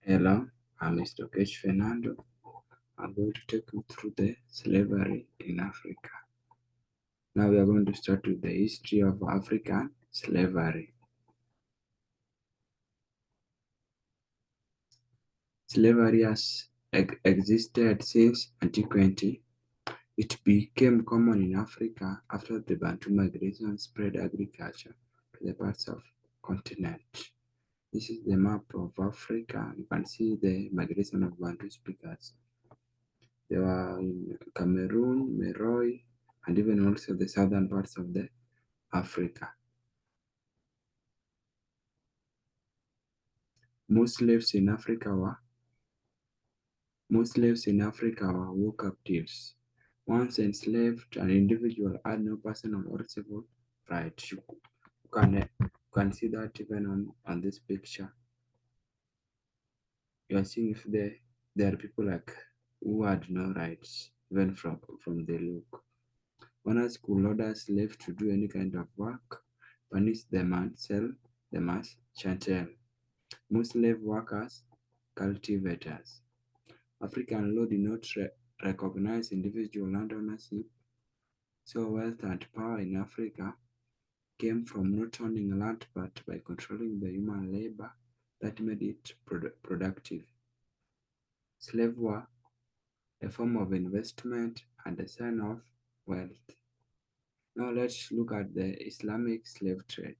Hello, I'm Mr. H. Fernando. I'm going to take you through the slavery in Africa. Now we are going to start with the history of African slavery. Slavery has existed since antiquity. It became common in Africa after the Bantu migration spread agriculture to the parts of continent. This is the map of Africa. You can see the migration of Bantu speakers. They were in Cameroon, Meroe, and even also the southern parts of the Africa. Most slaves in Africa were war captives. Once enslaved, an individual had no personal or civil rights. You can see that even on this picture. You are seeing if there are people like who had no rights, even from the look. Owners could order slaves to do any kind of work, punish them and sell them as chattel. Most slave workers, cultivators. African law did not recognize individual land ownership, so wealth and power in Africa came from not owning land but by controlling the human labor that made it productive. Slaves were a form of investment and a sign of wealth. Now let's look at the Islamic slave trade.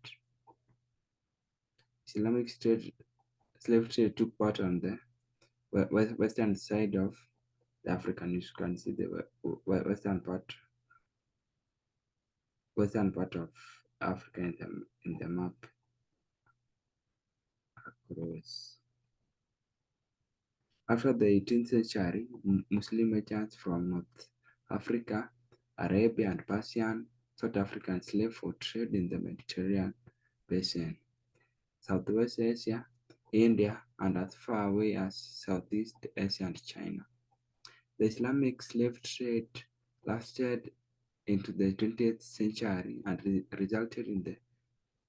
Islamic slave trade took part on the western side of the African. You can see the western part of Africa in the map across. After the 18th century, Muslim merchants from North Africa, Arabia, and Persian sought African slaves for trade in the Mediterranean basin, Southwest Asia, India, and as far away as Southeast Asia and China. The Islamic slave trade lasted into the 20th century and resulted in the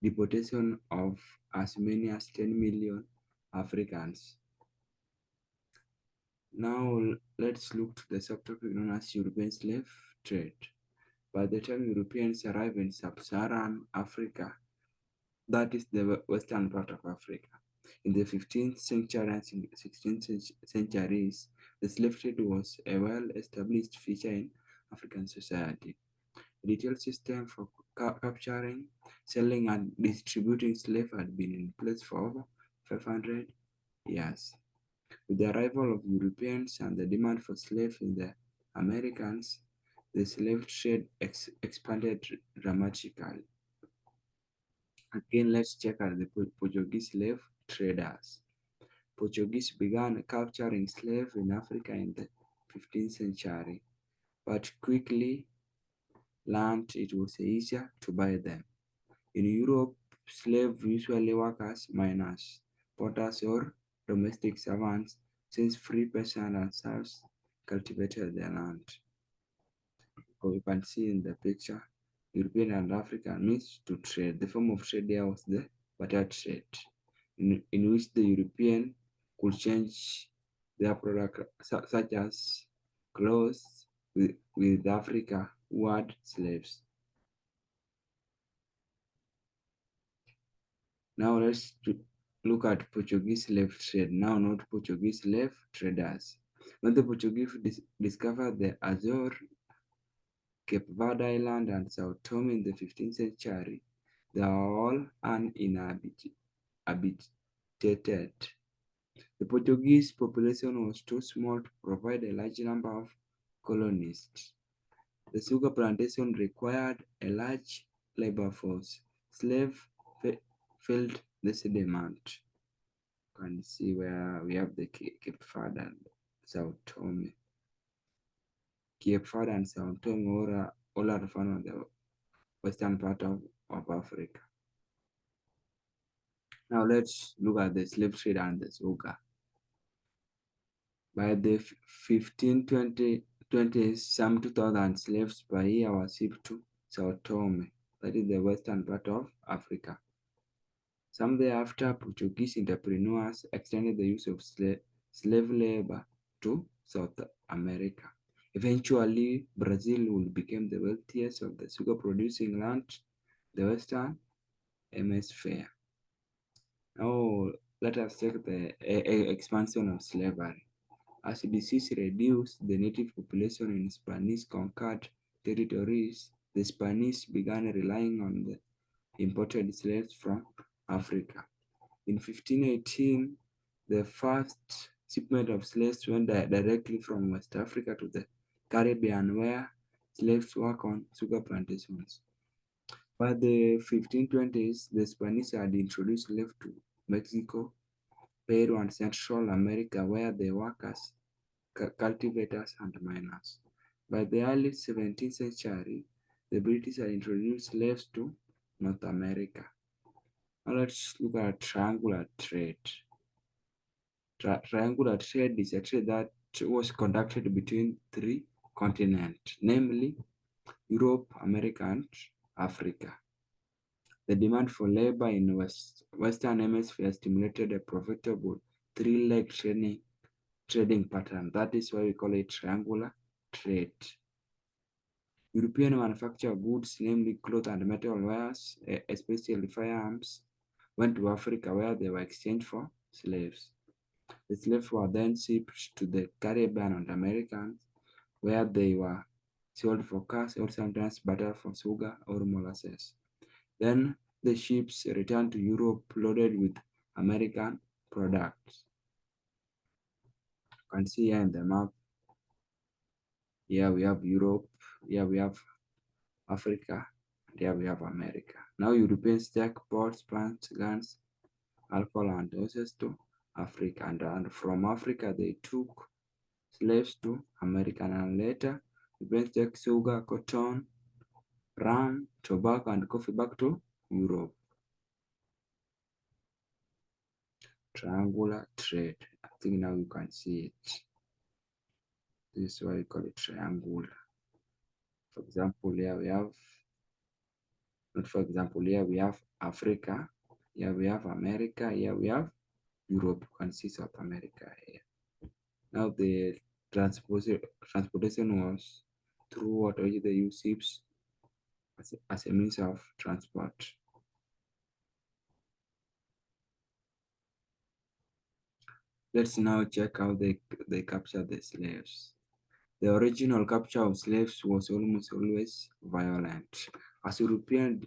deportation of as many as 10 million Africans. Now let's look to the subtopic known as European slave trade. By the time Europeans arrived in sub-Saharan Africa, that is the western part of Africa, in the 15th century and 16th centuries, the slave trade was a well-established feature in African society. A detailed system for capturing, selling, and distributing slaves had been in place for over 500 years. With the arrival of Europeans and the demand for slaves in the Americas, the slave trade expanded dramatically. Again, let's check out the Portuguese slave traders. Portuguese began capturing slaves in Africa in the 15th century, but quickly learned it was easier to buy them. In Europe, slaves usually work as miners, potters, or domestic servants, since free peasants and serfs cultivated their land. So you can see in the picture, European and African means to trade. The form of trade there was the barter trade, in which the European could change their product, such as clothes, with Africa, who had slaves. Now let's look at Portuguese slave trade, now not Portuguese slave traders. When the Portuguese discovered the Azores, Cape Verde Island, and Sao Tome in the 15th century, they are all uninhabited. The Portuguese population was too small to provide a large number of colonists. The sugar plantation required a large labor force. Slaves filled this demand. You can see where we have the Cape Verde and Sao Tome. Cape Verde and Sao Tome all are found on the western part of Africa. Now let's look at the slave trade and the sugar. By the 1520s, some 2,000 slaves per year were shipped to Sao Tome, that is the western part of Africa. Some thereafter, Portuguese entrepreneurs extended the use of slave labor to South America. Eventually, Brazil would become the wealthiest of the sugar-producing lands, the Western Hemisphere. Now, let us take the expansion of slavery. As disease reduced the native population in Spanish-conquered territories, the Spanish began relying on the imported slaves from Africa. In 1518, the first shipment of slaves went directly from West Africa to the Caribbean, where slaves work on sugar plantations. By the 1520s, the Spanish had introduced slaves to Mexico, Peru, and Central America, where they work as cultivators and miners. By the early 17th century, the British had introduced slaves to North America. Now let's look at triangular trade. Triangular trade is a trade that was conducted between three continents, namely Europe, America, and Africa. The demand for labor in Western Hemisphere stimulated a profitable three-leg trading pattern. That is why we call it triangular trade. European manufactured goods, namely cloth and metal wares, especially firearms, went to Africa where they were exchanged for slaves. The slaves were then shipped to the Caribbean and Americans, where they were sold for cash or sometimes butter for sugar or molasses. Then the ships returned to Europe loaded with American products. You can see here in the map, here we have Europe, here we have Africa, and here we have America. Now Europeans take ports, plants, guns, alcohol, and horses to Africa, and from Africa they took slaves to America, and later Europeans take sugar, cotton, rum, tobacco, and coffee back to Europe. Triangular trade. I think now you can see it. This is why we call it triangular. For example, here we have, not for example, here we have Africa, here we have America, here we have Europe. You can see South America here. Now the transportation was through water, which they use ships as a means of transport. Let's now check how they captured the slaves. The original capture of slaves was almost always violent. As European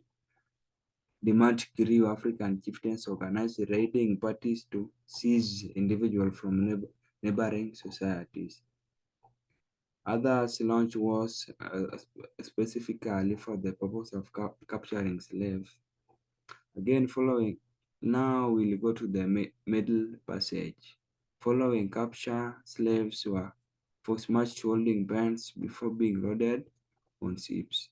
demand grew, African chieftains organized raiding parties to seize individuals from neighboring societies. Others launched wars specifically for the purpose of capturing slaves. Again, now we'll go to the Middle Passage. Following capture, slaves were force-marched to holding bands before being loaded on ships.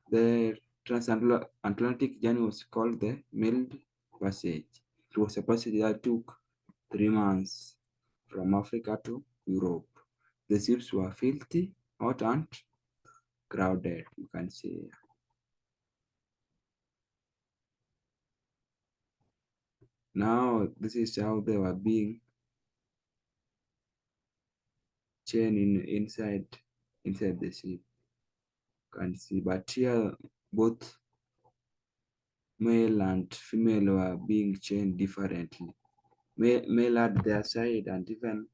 The transatlantic journey was called the Middle Passage. It was a passage that took 3 months from Africa to Europe. The ships were filthy, hot, and crowded, you can see. Now, this is how they were being chained inside the ship. You can see, but here both male and female were being chained differently. Male had their side, and even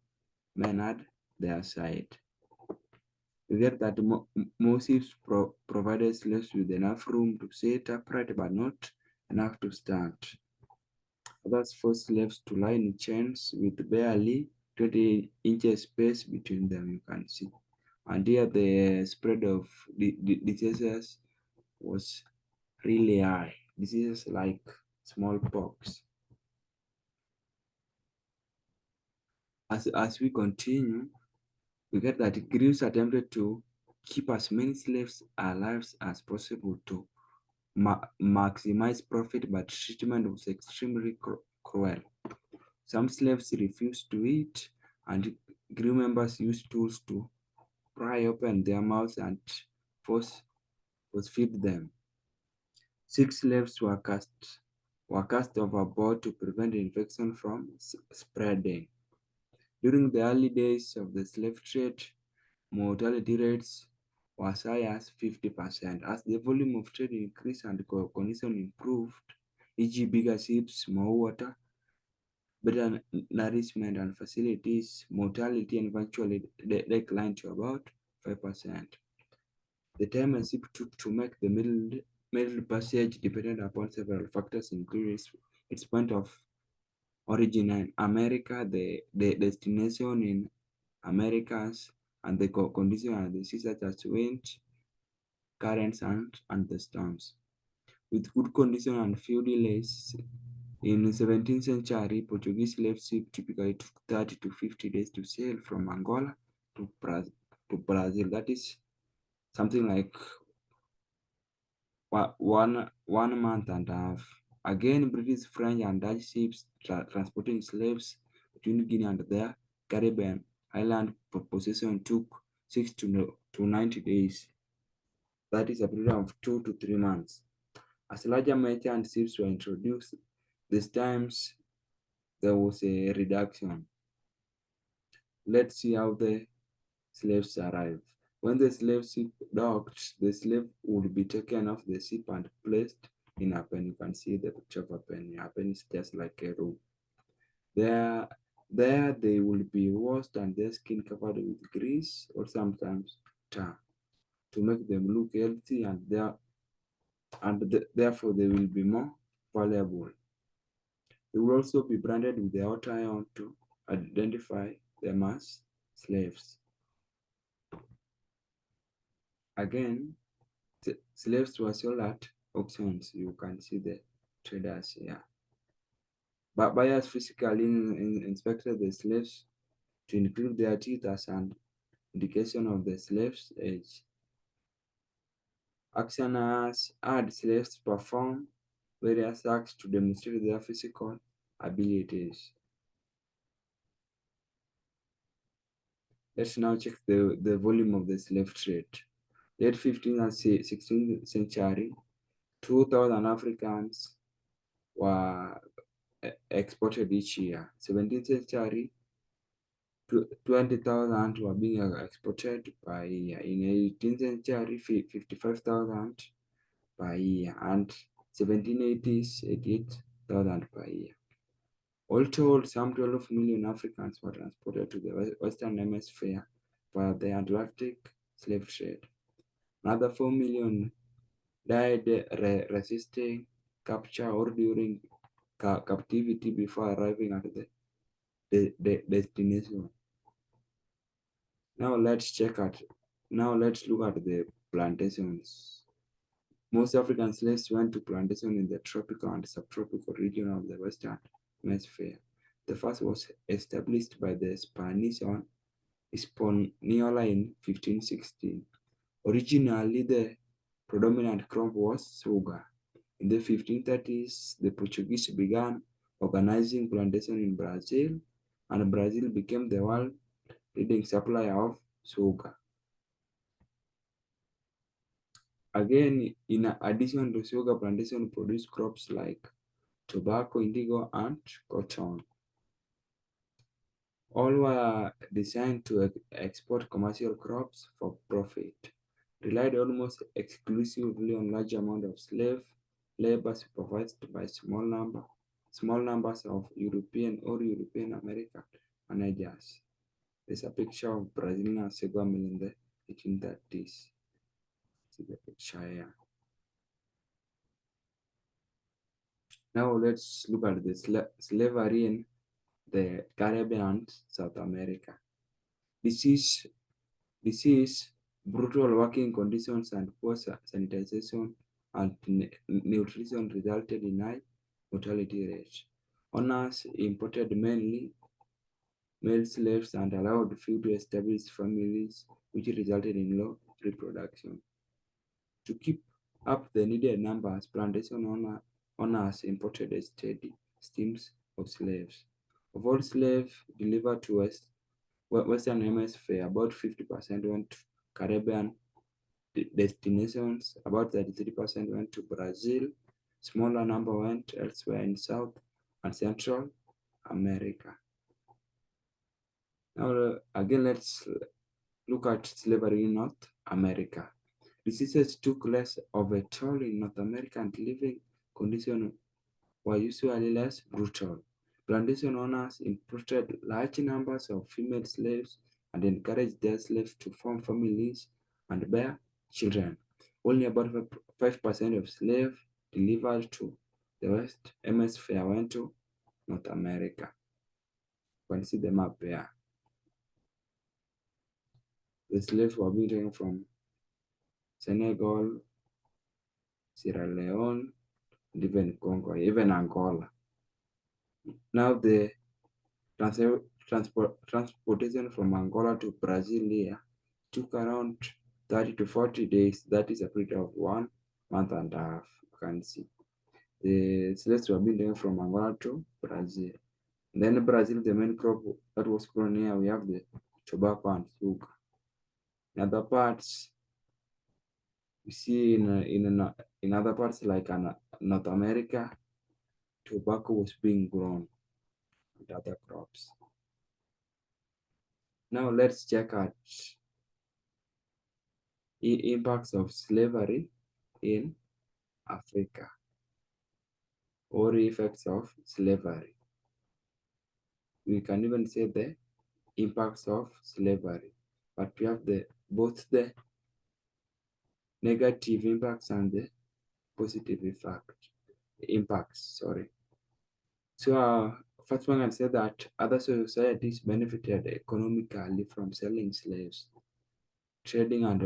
men had their side. You get that most ships provided slaves with enough room to sit upright, but not enough to stand. Others forced slaves to lie in chains with barely 20 inches space between them, you can see. And here the spread of diseases was really high. Diseases like smallpox. As we continue, we get that Greece attempted to keep as many slaves alive as possible to maximize profit, but treatment was extremely cruel. Some slaves refused to eat, and crew members used tools to pry open their mouths and force feed them. 6 slaves were cast were cast overboard to prevent infection from spreading. During the early days of the slave trade, mortality rates were as high as 50%. As the volume of trade increased and conditions improved, e.g. bigger ships, more water, better nourishment and facilities, mortality eventually declined to about 5%. The time a ship took to make the middle passage depended upon several factors, including its point of origin in America, the destination in Americas, and the condition of the sea such as wind, currents, and the storms. With good condition and few delays, in the 17th century, Portuguese slave ships typically took 30 to 50 days to sail from Angola to Brazil. That is something like one month and a half. Again, British, French, and Dutch ships transporting slaves between Guinea and their Caribbean island possession took 6 to 90 days. That is a period of 2 to 3 months. As larger merchant ships were introduced, these times there was a reduction. Let's see how the slaves arrived. When the slave ship docked, the slave would be taken off the ship and placed in a pen. You can see the picture of a pen. A pen is just like a room. There they will be washed and their skin covered with grease or sometimes tar to make them look healthy, and therefore they will be more valuable. They will also be branded with the hot iron to identify them as slaves. Again, slaves were sold at auctions. You can see the traders here. But buyers physically inspected the slaves to include their teeth as an indication of the slave's age. Auctioneers had slaves perform various acts to demonstrate their physical abilities. Let's now check the volume of the slave trade. Late 15th and 16th century, 2,000 Africans were exported each year. 17th century, 20,000 were being exported per year. In 18th century, 55,000 per year, and 1780s, 88,000 per year. All told, some 12 million Africans were transported to the Western Hemisphere via the Atlantic slave trade. Another 4 million died resisting capture or during captivity before arriving at the destination. Now let's look at the plantations. Most African slaves went to plantations in the tropical and subtropical region of the Western Hemisphere. The first was established by the Spanish on Hispaniola in 1516. Originally, the predominant crop was sugar. In the 1530s, the Portuguese began organizing plantations in Brazil, and Brazil became the world leading supplier of sugar. Again, in addition to sugar, plantation produced crops like tobacco, indigo, and cotton. All were designed to export commercial crops for profit. Relied almost exclusively on large amount of slave labor supervised by small numbers of European or European American managers. There's a picture of Brazilian sugar mill in the 1830s. See the picture here. Now let's look at the slavery in the Caribbean and South America. This is brutal working conditions and poor sanitization and nutrition resulted in high mortality rate. Owners imported mainly male slaves and allowed few to establish families, which resulted in low reproduction. To keep up the needed numbers, plantation owners imported a steady streams of slaves. Of all slaves delivered to Western Hemisphere, about 50% went to Caribbean destinations, about 33% went to Brazil, Smaller number went elsewhere in South and Central America. Now, again, let's look at slavery in North America. Diseases took less of a toll in North America, and living conditions were usually less brutal. Plantation owners imported large numbers of female slaves and encouraged their slaves to form families and bear children. Only about 5% of slaves delivered to the West Hemisphere went to North America. You can see the map there. The slaves were being taken from Senegal, Sierra Leone, and even Congo, even Angola. Now the transportation from Angola to Brasilia took around 30 to 40 days. That is a period of 1 month and a half. You can see the slaves were being taken from Angola to Brazil. And then Brazil, the main crop that was grown here, we have the tobacco and sugar. In other parts, we see in other parts like North America, tobacco was being grown and other crops. Now let's check out impacts of slavery in Africa, or effects of slavery. We can even say the impacts of slavery, but we have both the negative impacts and the positive impacts. So first one can say that other societies benefited economically from selling slaves, trading and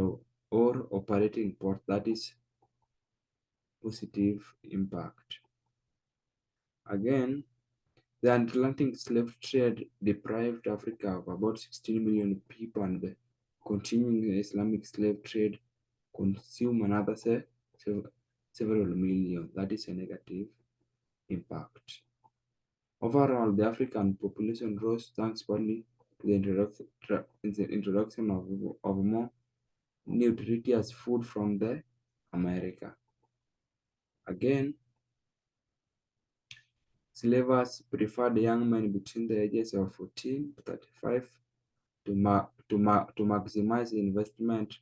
or operating ports. That is positive impact. Again, the Atlantic slave trade deprived Africa of about 16 million people, and the continuing Islamic slave trade consumed another several million. That is a negative impact. Overall, the African population rose thanks partly to the introduction of more nutritious food from the America. Again, slavers preferred young men between the ages of 14 to 35 to maximize investment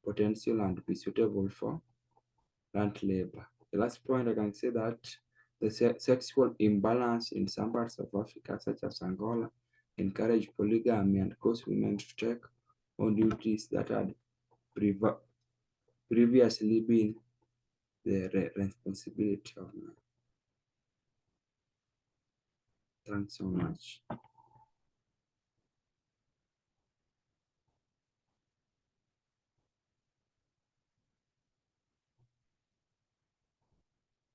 potential and be suitable for land labor. The last point I can say that the sexual imbalance in some parts of Africa, such as Angola, encourage polygamy and cause women to take on duties that had previously been the responsibility of men. Thanks so much.